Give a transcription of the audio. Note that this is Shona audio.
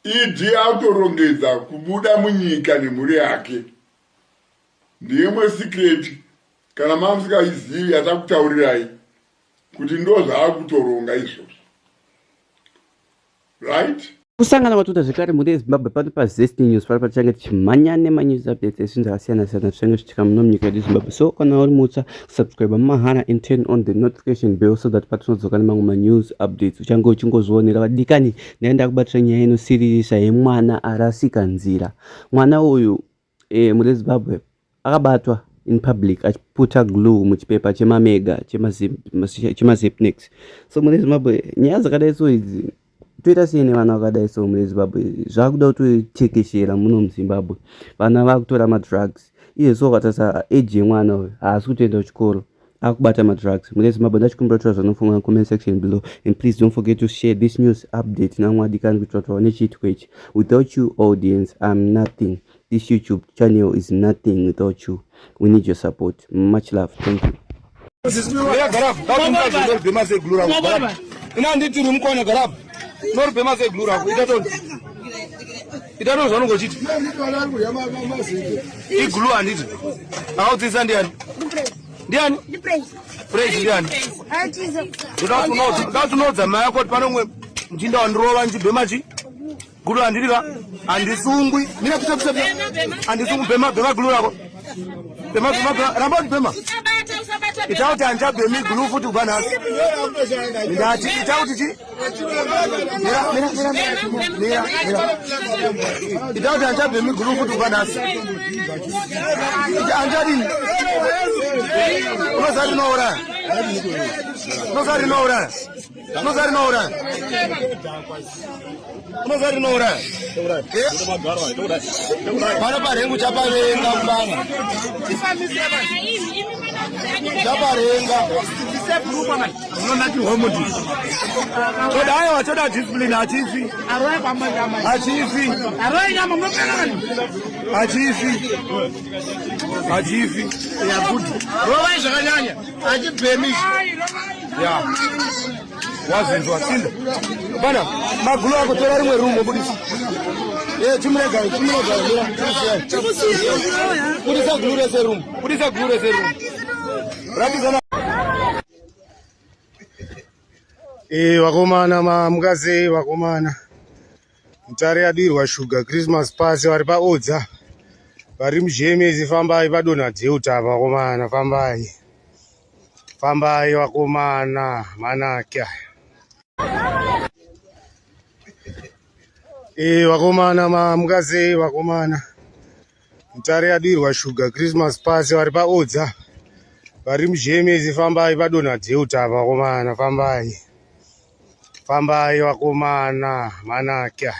Idi autorongedza kubuda munyika nemhuri yake. Ndiyemwe secret kana mamusingaizivi yatakutaurirai kuti ndo zvaakutoronga izvozvo. Right? Kusangana kwatuta zvekare mhuri yeZimbabwe pano paZesty News pari patichange tichimhanya nemannews updates ezvinhu zvakasiyana-siyana zvichange zvichiitika muno munyika yedu Zimbabwe. So kana uri mutsva, subscribe mahara and turn on the notification bell so that patinodzoka nemamwe manews updates uchange uchingozvionera. Vadikani, ndaenda kubatira nyaya inosiririsa yemwana arasika nzira. Mwana uyu mhuri yeZimbabwe akabatwa in public achiputa glue muchipepa chemamega chemazipnex. So mhuri yeZimbabwe nyaya dzakadai so idzi toita sei nevana vakadai so mhuri yeZimbabwe zvakuda kutotekeshera muno muZimbabwe. Vana vakutora madrugs iye so ukatasa age yemwana uyu haasi kutoenda kuchikoro akubata madrugs. Mhuri yeZimbabwe ndachikumbira kutora zvanofunga comment section below, and please don't forget to share this news update namwadikani kuitira kuti vaone chiitiko ichi. Without you audience, I'm nothing. This YouTube channel is nothing without you. We need your support. Much love. Thank you. Itano zvanongochiti iglu handiti akautisa ndiani praise ndiani ndatunodza mai yako kuti panomwe njinda wandirova nchibhemachi gulu handirika handisungwi mina kusekusepya handisungwi bhema gulu rako ramba kuti bhema itauti hanchabhemi gulu futi kubva nhasi ndati itauti chi itauti hanchabhemi gulu futi kubva nhasi hanchadini unozari nouraya pana parengu chapavenga kubana chaparenga toda toda discipline hachifi rovai zvakanyanya hachibhemishi wazinzwa sinda bana magulu ako tora rimwe rumo budisa budisa gulu rese rumo ratizana vakomana mukazi vakomana mutare yadirwa shuga Christmas pass vari paodza vari mujemezi fambai padonha Delta vakomana fambai vakomana manaka vakomana mukazi vakomana mutare yadirwa shuga Christmas pass vari paodza vari mujemezi fambai padonha Delta vakomana fambai vakomana manaka